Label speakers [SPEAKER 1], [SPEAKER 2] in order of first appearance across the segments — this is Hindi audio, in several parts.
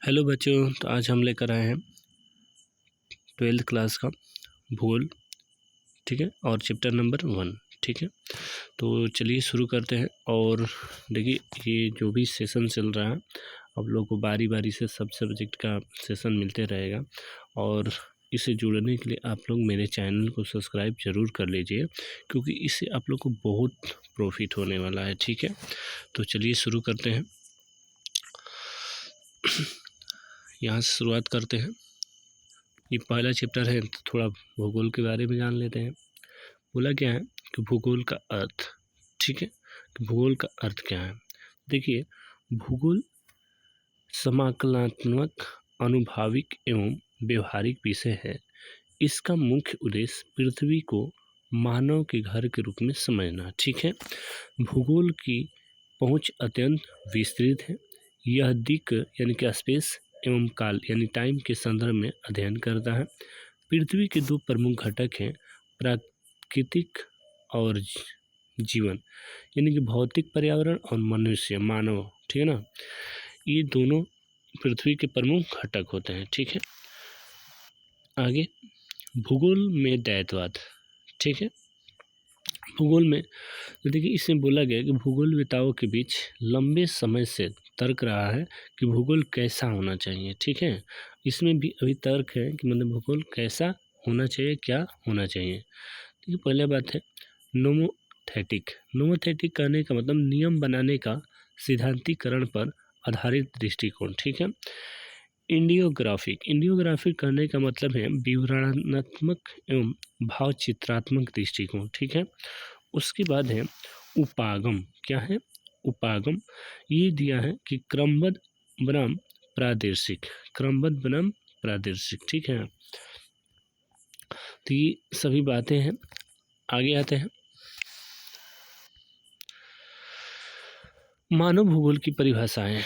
[SPEAKER 1] हेलो बच्चों, तो आज हम लेकर आए हैं 12th क्लास का भूगोल। ठीक है, और चैप्टर नंबर 1। ठीक है, तो चलिए शुरू करते हैं। और देखिए, ये जो भी सेशन चल रहा है, आप लोगों को बारी बारी से सब सब्जेक्ट का सेशन मिलते रहेगा। और इससे जुड़ने के लिए आप लोग मेरे चैनल को सब्सक्राइब ज़रूर कर लीजिए, क्योंकि इससे आप लोग को बहुत प्रॉफिट होने वाला है। ठीक है, तो चलिए शुरू करते हैं। यहाँ से शुरुआत करते हैं। ये पहला चैप्टर है, तो थोड़ा भूगोल के बारे में जान लेते हैं। बोला क्या है कि भूगोल का अर्थ। ठीक है, कि भूगोल का अर्थ क्या है। देखिए, भूगोल समाकलनात्मक, अनुभाविक एवं व्यवहारिक विषय है। इसका मुख्य उद्देश्य पृथ्वी को मानव के घर के रूप में समझना। ठीक है, भूगोल की पहुंच अत्यंत विस्तृत है। यह दिक् यानी कि स्पेस एवं काल यानी टाइम के संदर्भ में अध्ययन करता है। पृथ्वी के दो प्रमुख घटक हैं, प्राकृतिक और जीवन, यानी कि भौतिक पर्यावरण और मनुष्य मानव। ठीक है ना, ये दोनों पृथ्वी के प्रमुख घटक होते हैं। ठीक है, आगे भूगोल में दैत्ववाद। ठीक है, भूगोल में तो देखिए, इसमें बोला गया कि भूगोलवेताओं के बीच लंबे समय से तर्क रहा है कि भूगोल कैसा होना चाहिए। ठीक है, इसमें भी अभी तर्क है कि मतलब भूगोल कैसा होना चाहिए, क्या होना चाहिए। देखिए, पहले बात है नोमोथेटिक। नोमोथेटिक कहने का मतलब नियम बनाने का सिद्धांतीकरण पर आधारित दृष्टिकोण। ठीक है, इंडियोग्राफिक। इंडियोग्राफिक कहने का मतलब है विवरणात्मक एवं भावचित्रात्मक दृष्टिकोण। ठीक है, उसके बाद है उपागम। क्या है उपागम? ये दिया है कि क्रमबद्ध बनाम प्रादेशिक। क्रमबद्ध बनाम प्रादेशिक। ठीक है, तो ये सभी बातें हैं। आगे आते हैं, मानव भूगोल की परिभाषाएं।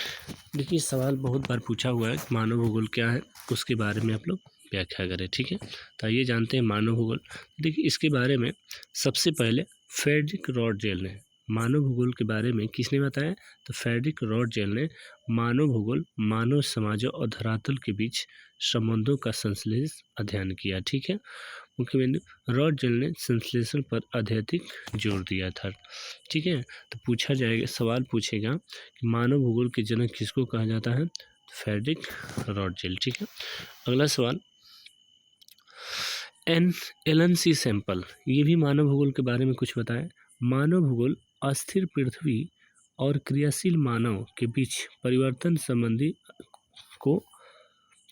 [SPEAKER 1] देखिए, सवाल बहुत बार पूछा हुआ है कि मानव भूगोल क्या है, उसके बारे में आप लोग व्याख्या करें। ठीक है, तो आइए जानते हैं मानव भूगोल। देखिए, इसके बारे में सबसे पहले फ्रेडरिक रॉडजेल ने मानव भूगोल के बारे में किसने बताया? तो फ्रेडरिक रॉडजेल ने मानव भूगोल मानव समाजों और धरातल के बीच संबंधों का संश्लेषित अध्ययन किया। ठीक है, मुख्य बिंदु, रॉडजेल ने संश्लेषण पर अत्यधिक जोर दिया था। ठीक है, तो पूछा जाएगा, सवाल पूछेगा कि मानव भूगोल के जनक किसको कहा जाता है? फ्रेडरिक रॉडजेल। ठीक है, अगला सवाल, एलन सी सैंपल, ये भी मानव भूगोल के बारे में कुछ बताएं। मानव भूगोल अस्थिर पृथ्वी और क्रियाशील मानव के बीच परिवर्तन संबंधी को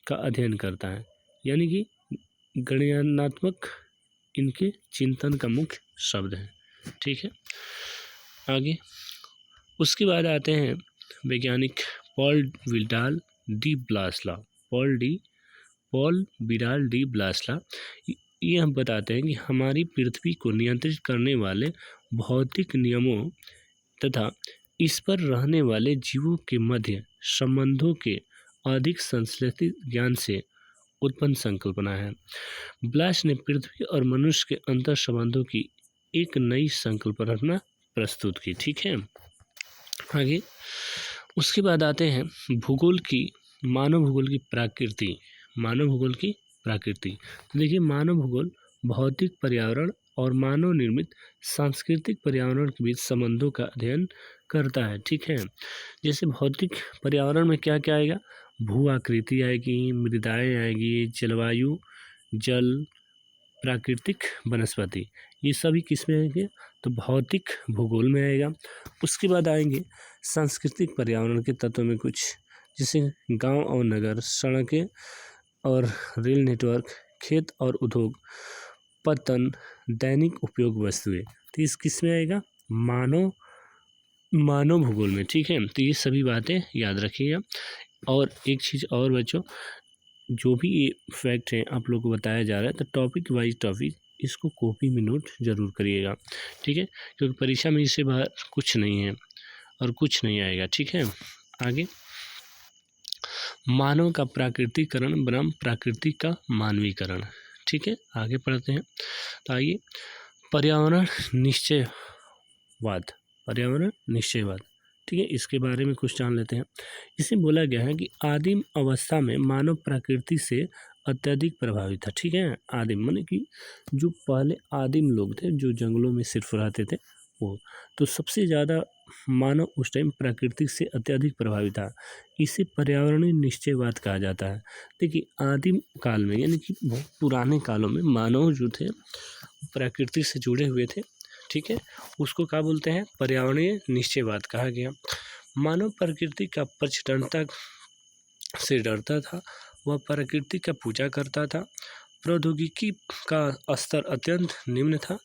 [SPEAKER 1] का अध्ययन करता है, यानी कि गणनात्मक इनके चिंतन का मुख्य शब्द है। ठीक है, आगे उसके बाद आते हैं वैज्ञानिक Paul Vidal de Blache. Paul Vidal de Blache ये हम बताते हैं कि हमारी पृथ्वी को नियंत्रित करने वाले भौतिक नियमों तथा इस पर रहने वाले जीवों के मध्य संबंधों के अधिक संश्लेषित ज्ञान से उत्पन्न संकल्पना है। ब्लास ने पृथ्वी और मनुष्य के अंतर संबंधों की एक नई संकल्पना प्रस्तुत की। ठीक है, आगे उसके बाद आते हैं भूगोल की मानव भूगोल की प्रकृति। मानव भूगोल की प्रकृति, तो देखिए, मानव भूगोल भौतिक पर्यावरण और मानव निर्मित सांस्कृतिक पर्यावरण के बीच संबंधों का अध्ययन करता है। ठीक है, जैसे भौतिक पर्यावरण में क्या क्या आएगा? भू आकृति आएगी, मृदाएँ आएगी, जलवायु, जल, प्राकृतिक वनस्पति, ये सभी किस में आएंगे? तो भौतिक भूगोल में आएगा। उसके बाद आएंगे सांस्कृतिक पर्यावरण के तत्वों में कुछ, जैसे गांव और नगर, सड़कें और रेल नेटवर्क, खेत और उद्योग, पतन, दैनिक उपयोग वस्तुएं, तो इस किस में आएगा? मानव भूगोल में। ठीक है, तो ये सभी बातें याद रखिएगा। और एक चीज़ और बच्चों, जो भी ये फैक्ट है आप लोग को बताया जा रहा है, तो टॉपिक वाइज टॉपिक इसको कॉपी में नोट जरूर करिएगा। ठीक है, क्योंकि परीक्षा में इससे बाहर कुछ नहीं है और कुछ नहीं आएगा। ठीक है, आगे मानव का प्राकृतिकरण बनाम प्रकृति का मानवीकरण। ठीक है, आगे पढ़ते हैं। तो आइए, पर्यावरण निश्चयवाद। पर्यावरण निश्चयवाद। ठीक है, इसके बारे में कुछ जान लेते हैं। इसमें बोला गया है कि आदिम अवस्था में मानव प्रकृति से अत्यधिक प्रभावित था। ठीक है, आदिम माने कि जो पहले आदिम लोग थे जो जंगलों में सिर्फ रहते थे वो, तो सबसे ज़्यादा मानव उस टाइम प्रकृति से अत्यधिक प्रभावित था। इसे पर्यावरणीय निश्चयवाद कहा जाता है। देखिए आदिम काल में यानी कि बहुत पुराने कालों में मानव जो थे प्रकृति से जुड़े हुए थे। ठीक है, उसको क्या बोलते हैं, पर्यावरणीय निश्चयवाद कहा गया। मानव प्रकृति का प्रचंडता से डरता था, वह प्रकृति का पूजा करता था। प्रौद्योगिकी का स्तर अत्यंत निम्न था।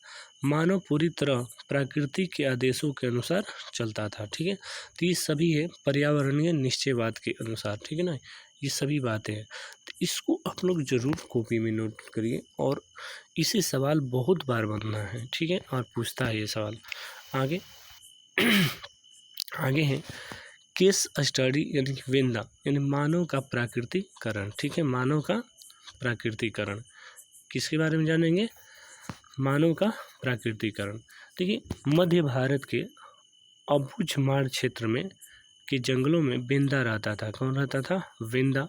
[SPEAKER 1] मानव पूरी तरह प्रकृति के आदेशों के अनुसार चलता था। ठीक है, तो ये सभी है पर्यावरणीय निश्चयवाद के अनुसार। ठीक है ना, ये सभी बातें हैं, तो इसको आप लोग जरूर कॉपी में नोट करिए और इसे सवाल बहुत बार बनना है। ठीक है, और पूछता है ये सवाल। आगे आगे है केस स्टडी यानी कि वेंदा यानी मानव का प्राकृतिकरण। ठीक है, मानव का प्राकृतिकरण किसके बारे में जानेंगे, मानव का प्राकृतिकरण। देखिए मध्य भारत के अबुझमाड़ क्षेत्र में के जंगलों में वेंदा रहता था। कौन रहता था, वेंदा।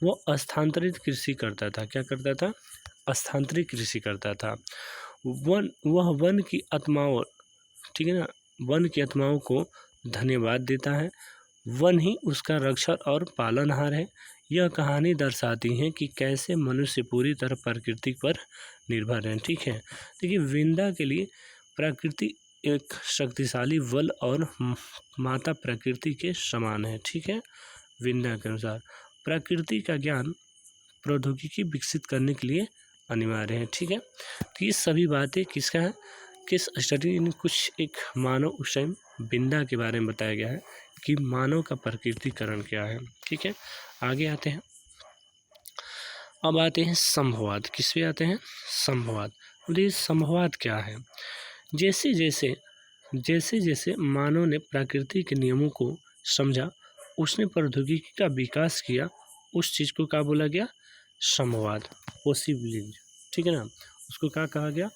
[SPEAKER 1] वो स्थानांतरित कृषि करता था। क्या करता था, स्थानांतरित कृषि करता था। वह वन की आत्माओं, ठीक है ना, वन की आत्माओं को धन्यवाद देता है। वन ही उसका रक्षक और पालनहार है। यह कहानी दर्शाती है कि कैसे मनुष्य पूरी तरह प्रकृति पर निर्भर है। ठीक है, देखिए विंदा के लिए प्रकृति एक शक्तिशाली बल और माता प्रकृति के समान है। ठीक है, विंदा के अनुसार प्रकृति का ज्ञान प्रौद्योगिकी विकसित करने के लिए अनिवार्य है। ठीक है, तो ये सभी बातें किसका है, किस स्टडी ने कुछ एक मानव उस टाइम विंदा के बारे में बताया गया है कि मानव का प्रकृतिकरण क्या है। ठीक है, आगे आते हैं। अब आते हैं संभववाद। किस पे आते हैं, संभववाद। बोलिए संभववाद क्या है, जैसे जैसे मानव ने प्रकृति के नियमों को समझा, उसने प्रौद्योगिकी का विकास किया, उस चीज़ को क्या बोला गया, संभववाद, पॉसिबिलिटी। ठीक है ना, उसको क्या कहा गया,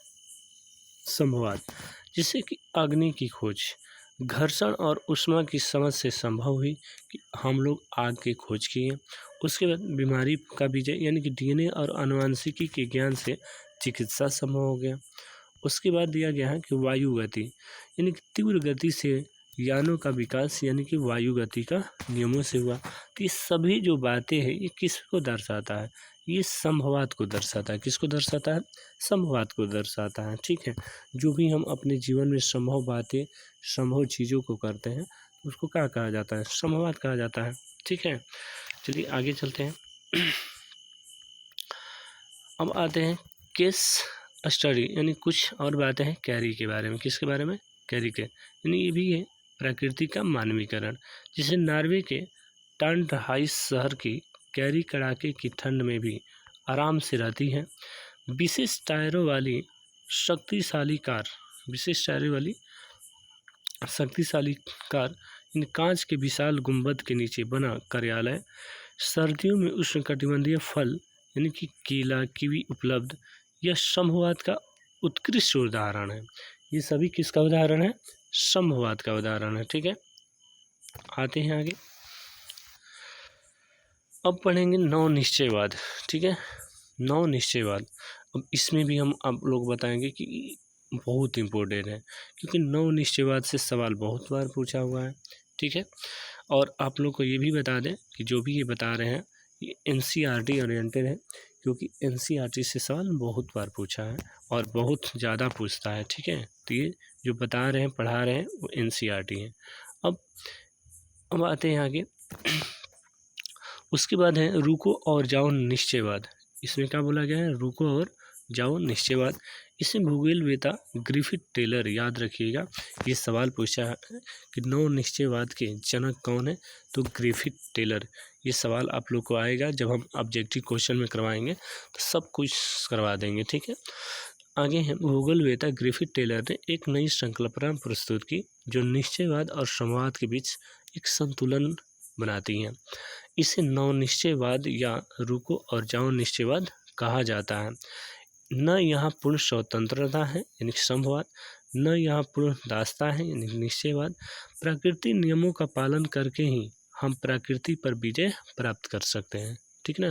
[SPEAKER 1] संभववाद। जैसे कि अग्नि की खोज घर्षण और ऊष्मा की समझ से संभव हुई कि हम लोग आग की खोज किए। उसके बाद बीमारी का विजय यानी कि डीएनए और आनुवंशिकी के ज्ञान से चिकित्सा संभव हो गया। उसके बाद दिया गया है कि वायु गति यानी कि तीव्र गति से यानों का विकास यानी कि वायु गति का नियमों से हुआ। तो ये सभी जो बातें हैं ये किसको दर्शाता है, ये संभववाद को दर्शाता है। किसको दर्शाता है, संभववाद को दर्शाता है। ठीक है, जो भी हम अपने जीवन में संभव बातें संभव चीज़ों को करते हैं उसको क्या कहा जाता है, संभववाद कहा जाता है। ठीक है, चलिए आगे चलते हैं। अब आते हैं केस स्टडी यानी कुछ और बातें हैं कैरी के बारे में। किसके बारे में, कैरी के, यानी ये भी है प्रकृति का मानवीकरण। जिसे नॉर्वे के टर्नहाइस शहर की कैरी कड़ाके की ठंड में भी आराम से रहती है। विशेष टायरों वाली शक्तिशाली कार इन कांच के विशाल गुंबद के नीचे बना कार्यालय, सर्दियों में उष्णकटिबंधीय फल यानी कि केला कीवी उपलब्ध, यह संभववाद का उत्कृष्ट उदाहरण है। ये सभी किसका उदाहरण है, संभववाद का उदाहरण है। ठीक है, आते हैं आगे। अब पढ़ेंगे नव निश्चयवाद। ठीक है, नव निश्चयवाद। अब इसमें भी हम आप लोग बताएंगे कि बहुत इम्पोर्टेंट है क्योंकि नव निश्चयवाद से सवाल बहुत बार पूछा हुआ है। ठीक है, और आप लोग को ये भी बता दें कि जो भी ये बता रहे हैं ये एनसीईआरटी ओरिएंटेड है क्योंकि एनसीईआरटी से सवाल बहुत बार पूछा है और बहुत ज़्यादा पूछता है। ठीक है, तो ये जो बता रहे हैं पढ़ा रहे हैं वो एनसीईआरटी है। अब आते हैं आगे। उसके बाद है रुको और जाओ निश्चयवाद। इसमें क्या बोला गया है, रुको और जाओ निश्चयवाद। इसमें भूगोलवेत्ता ग्रिफिथ टेलर, याद रखिएगा ये सवाल पूछा है कि नव निश्चयवाद के जनक कौन है, तो ग्रिफिथ टेलर। ये सवाल आप लोग को आएगा जब हम ऑब्जेक्टिव क्वेश्चन में करवाएंगे तो सब कुछ करवा देंगे। ठीक है, आगे है भूगोलवेत्ता ग्रिफिथ टेलर ने एक नई संकल्पना प्रस्तुत की जो निश्चयवाद और संभववाद के बीच एक संतुलन बनाती है। इसे नव निश्चयवाद या रुको और जाओ निश्चयवाद कहा जाता है। न यहाँ पूर्ण स्वतंत्रता है यानी संभववाद, न यहाँ पूर्ण दासता है यानी निश्चयवाद। प्राकृतिक नियमों का पालन करके ही हम प्रकृति पर विजय प्राप्त कर सकते हैं। ठीक ना,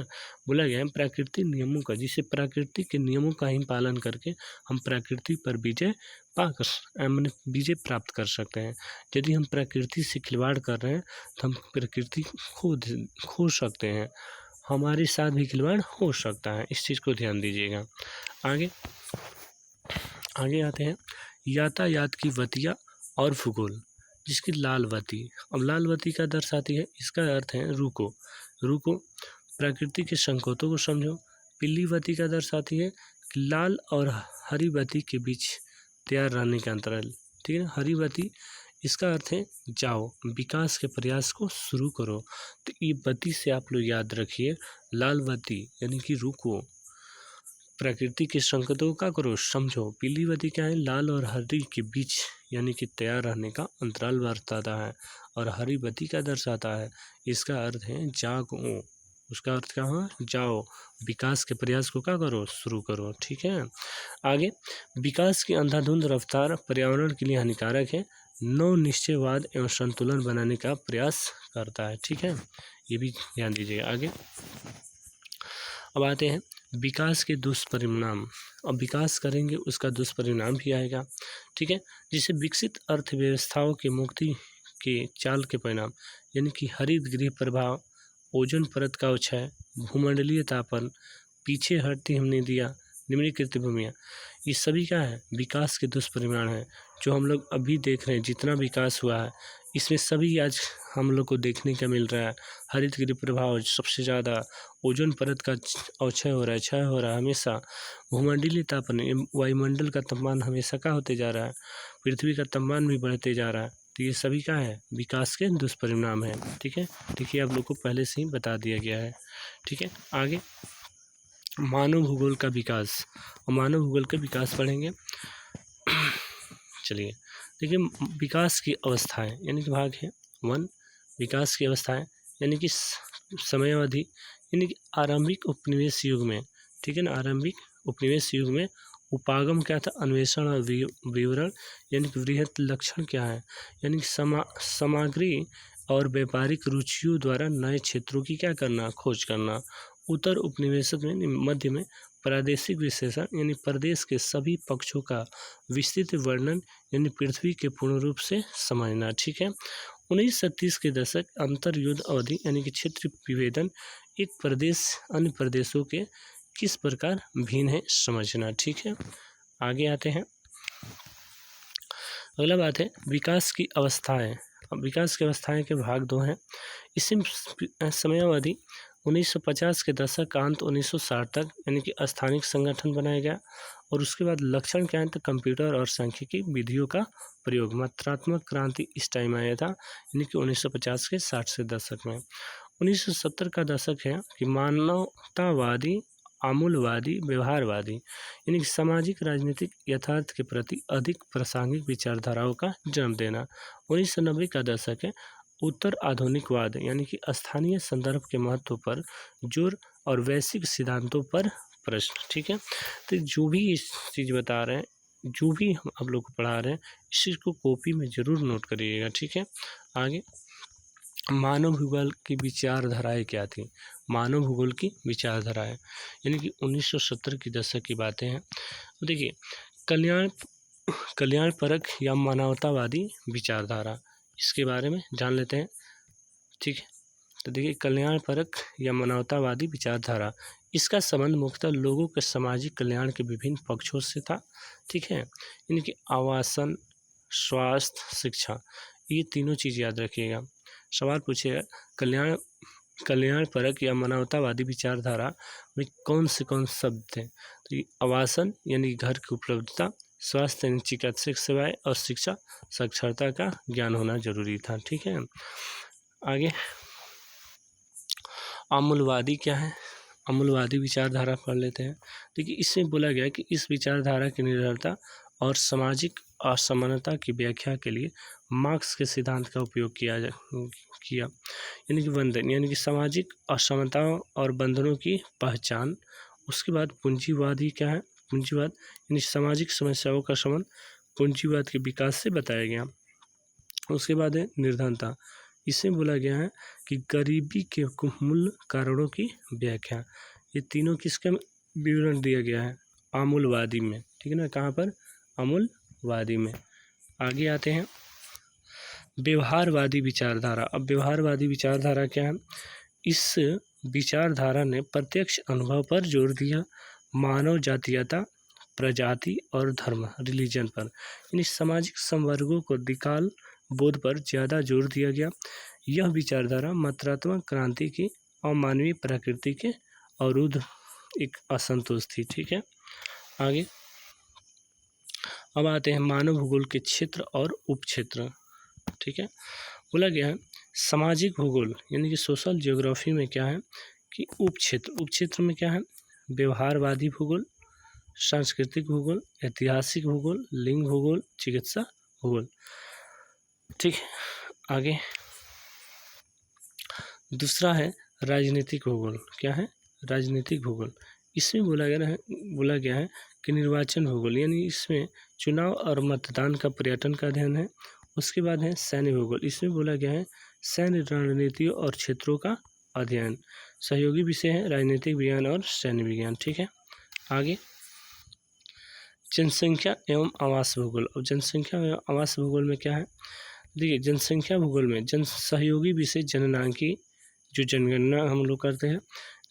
[SPEAKER 1] बोला गया है प्राकृतिक नियमों का, जिसे प्रकृति के नियमों का ही पालन करके हम प्रकृति पर विजय मैंने विजय प्राप्त कर सकते हैं। यदि हम प्रकृति से खिलवाड़ कर रहे हैं तो हम प्रकृति खो सकते हैं, हमारे साथ भी खिलवाड़ हो सकता है, इस चीज़ को ध्यान दीजिएगा। आगे आते हैं यातायात की वतिया और भूगोल, जिसकी लालवती। अब लालवती का दर्शाती है, इसका अर्थ है रुको। प्रकृति के संकेतों को समझो। पीली बत्ती का दर्शाती है कि लाल और हरी बत्ती के बीच तैयार रहने का अंतराल। ठीक है ना, हरी बत्ती इसका अर्थ है जाओ, विकास के प्रयास को शुरू करो। तो ये बत्ती से आप लोग याद रखिए, लाल बत्ती यानी कि रुको, प्रकृति के संकेतों को क्या करो, समझो। पीली बत्ती क्या है, लाल और हरी के बीच यानी कि तैयार रहने का अंतराल बताता है। और हरी बत्ती का दर्शाता है, इसका अर्थ है जागो, उसका अर्थ क्या हुआ, जाओ, विकास के प्रयास को क्या करो, शुरू करो। ठीक है, आगे विकास की अंधाधुंध रफ्तार पर्यावरण के लिए हानिकारक है, नव निश्चयवाद एवं संतुलन बनाने का प्रयास करता है। ठीक है, ये भी ध्यान दीजिएगा। आगे अब आते हैं विकास के दुष्परिणाम। अब विकास करेंगे उसका दुष्परिणाम भी आएगा। ठीक है, जिसे विकसित अर्थव्यवस्थाओं के मुक्ति के चाल के परिणाम यानी कि हरित गृह प्रभाव, ओजोन परत का क्षय, भूमंडलीय तापन, पीछे हटती हमने दिया, निम्नलिखित भूमियाँ, ये सभी क्या है, विकास के दुष्परिणाम हैं। जो हम लोग अभी देख रहे हैं, जितना विकास हुआ है इसमें सभी आज हम लोग को देखने का मिल रहा है। हरित गृह प्रभाव सबसे ज़्यादा, ओजोन परत का क्षय हो रहा है हमेशा, भूमंडलीय तापन, वायुमंडल का तापमान हमेशा क्या होते जा रहा है, पृथ्वी का तापमान भी बढ़ते जा रहा है। तो ये सभी क्या है, विकास के दुष्परिणाम है। ठीक है, देखिए आप लोग को पहले से ही बता दिया गया है। ठीक है, आगे मानव भूगोल का विकास, और मानव भूगोल के विकास पढ़ेंगे। चलिए देखिए, विकास की अवस्थाएं यानी कि भाग है 1, विकास की अवस्थाएं यानी कि समयावधि, यानी कि आरंभिक उपनिवेश युग में। ठीक है ना, आरंभिक उपनिवेश युग में उपागम क्या था, अन्वेषण और विवरण, यानी कि वृहत लक्षण क्या है, यानी कि सामग्री और व्यापारिक रुचियों द्वारा नए क्षेत्रों की क्या करना, खोज करना। उत्तर उपनिवेश में मध्य में प्रादेशिक विश्लेषण, यानी प्रदेश के सभी पक्षों का विस्तृत वर्णन, यानी पृथ्वी के पूर्ण रूप से समझना। ठीक है, 1930 के दशक अंतर युद्ध अवधि यानी कि क्षेत्र विभेदन, एक प्रदेश अन्य प्रदेशों के किस प्रकार भिन्न है समझना। ठीक है, आगे आते हैं, अगला बात है विकास की अवस्थाएं। अब विकास की अवस्थाएं के भाग 2 हैं। इसी समयावधि 1950 के दशक का अंत 1960 तक यानी कि स्थानिक संगठन बनाया गया, और उसके बाद लक्षण क्या है, तो कंप्यूटर और सांख्यिकी विधियों का प्रयोग। मात्रात्मक क्रांति इस टाइम आया था, यानी कि 1950 के 60 से दशक में। 1970 का दशक है कि मानवतावादी, आमूलवादी, व्यवहारवादी, यानी कि सामाजिक राजनीतिक यथार्थ के प्रति अधिक प्रासंगिक विचारधाराओं का जन्म देना। 1990 का दशक है उत्तर आधुनिकवाद, यानी कि स्थानीय संदर्भ के महत्व पर जोर और वैश्विक सिद्धांतों पर प्रश्न। ठीक है, तो जो भी इस चीज़ बता रहे हैं, जो भी हम आप लोग को पढ़ा रहे हैं, इस चीज़ को कॉपी में ज़रूर नोट करिएगा। ठीक है, आगे मानव भूगोल की विचारधाराएँ क्या थी। मानव भूगोल की विचारधाराएँ यानी कि 1970 की दशक की बातें हैं। देखिए, कल्याणपरक या मानवतावादी विचारधारा, इसके बारे में जान लेते हैं। ठीक है, तो देखिए, कल्याणपरक या मानवतावादी विचारधारा, इसका संबंध मुख्यतः लोगों के सामाजिक कल्याण के विभिन्न पक्षों से था। ठीक है, यानी कि आवासन, स्वास्थ्य, शिक्षा, ये तीनों चीज़ याद रखिएगा। सवाल पूछेगा कल्याणपरक या मानवतावादी विचारधारा में कौन से शब्द थे, तो ये आवासन यानी घर की उपलब्धता, स्वास्थ्य यानी चिकित्सक सेवाएं, और शिक्षा साक्षरता का ज्ञान होना जरूरी था। ठीक है, आगे आमूलवादी क्या है, आमूलवादी विचारधारा पढ़ लेते हैं। देखिए, इसमें बोला गया कि इस विचारधारा की निर्भरता और सामाजिक असमानता की व्याख्या के लिए मार्क्स के सिद्धांत का उपयोग किया यानी कि बंधन, यानी कि सामाजिक असमानताओं और बंधनों की पहचान। उसके बाद पूंजीवादी क्या है, पूंजीवाद यानी सामाजिक समस्याओं का संबंध पूंजीवाद के विकास से बताया गया। उसके बाद है निर्धनता। इसमें बोला गया है कि गरीबी के मूल कारणों की व्याख्या। ये तीनों किसका विवरण दिया गया है? आमूलवादी में, ठीक है ना। कहाँ पर? आमूलवादी में। आगे आते हैं व्यवहारवादी विचारधारा। अब व्यवहारवादी विचारधारा क्या है? इस विचारधारा ने प्रत्यक्ष अनुभव पर जोर दिया, मानव जातीयता, प्रजाति और धर्म, रिलीजन पर, यानी सामाजिक संवर्गों को दिकाल बोध पर ज़्यादा जोर दिया गया। यह विचारधारा मात्रात्मक क्रांति की अमानवीय प्रकृति के अवरुद्ध एक असंतोष थी। ठीक है, आगे अब आते हैं मानव भूगोल के क्षेत्र और उपक्षेत्र। ठीक है, बोला गया है सामाजिक भूगोल यानी कि सोशल ज्योग्राफी में क्या है कि उपक्षेत्र में क्या है? व्यवहारवादी भूगोल, सांस्कृतिक भूगोल, ऐतिहासिक भूगोल, लिंग भूगोल, चिकित्सा भूगोल। ठीक है, आगे दूसरा है राजनीतिक भूगोल। क्या है? राजनीतिक भूगोल। इसमें बोला गया है कि निर्वाचन भूगोल, यानी इसमें चुनाव और मतदान का पर्यटन का अध्ययन है। उसके बाद है सैन्य भूगोल। इसमें बोला गया है सैन्य रणनीतियों और क्षेत्रों का अध्ययन। सहयोगी विषय है राजनीतिक विज्ञान और सैन्य विज्ञान। ठीक है, आगे जनसंख्या एवं आवास भूगोल। और जनसंख्या एवं आवास भूगोल में क्या है? देखिए, जनसंख्या भूगोल में सहयोगी विषय जननांकी, जो जनगणना हम लोग करते हैं,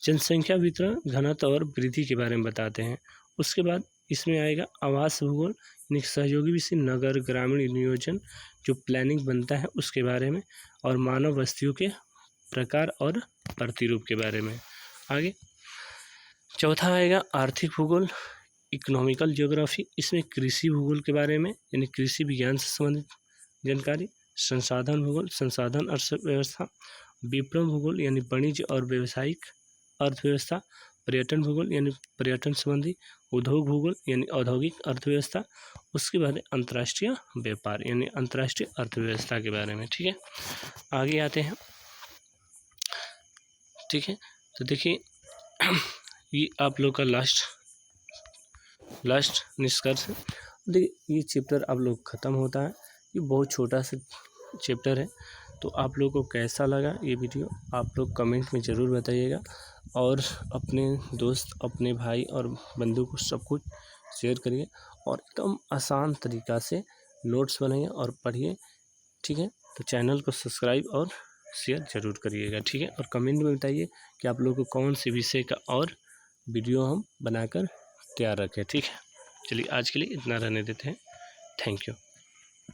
[SPEAKER 1] जनसंख्या वितरण, घनत्व और वृद्धि के बारे में बताते हैं। उसके बाद इसमें आएगा आवास भूगोल, यानी सहयोगी विषय नगर ग्रामीण नियोजन, जो प्लानिंग बनता है उसके बारे में, और मानव बस्तियों के प्रकार और प्रतिरूप के बारे में। आगे चौथा आएगा आर्थिक भूगोल, इकोनॉमिकल ज्योग्राफी। इसमें कृषि भूगोल के बारे में, यानी कृषि विज्ञान से संबंधित जानकारी। संसाधन भूगोल, संसाधन अर्थव्यवस्था। विपणन भूगोल यानी वाणिज्य और व्यावसायिक अर्थव्यवस्था। पर्यटन भूगोल यानी पर्यटन संबंधी। उद्योग भूगोल यानी औद्योगिक अर्थव्यवस्था। उसके बाद अंतर्राष्ट्रीय व्यापार यानी अंतर्राष्ट्रीय अर्थव्यवस्था के बारे में। ठीक है, आगे आते हैं। ठीक है, तो देखिए ये आप लोग का लास्ट निष्कर्ष है। देखिए ये चैप्टर आप लोग ख़त्म होता है। ये बहुत छोटा सा चैप्टर है, तो आप लोगों को कैसा लगा ये वीडियो आप लोग कमेंट में ज़रूर बताइएगा, और अपने दोस्त, अपने भाई और बंधु को सब कुछ शेयर करिए, और एकदम आसान तरीक़ा से नोट्स बनाइए और पढ़िए। ठीक है, तो चैनल को सब्सक्राइब और शेयर ज़रूर करिएगा। ठीक है, और कमेंट में बताइए कि आप लोगों को कौन से विषय का और वीडियो हम बनाकर तैयार रखें। ठीक है, चलिए आज के लिए इतना रहने देते हैं। Thank you.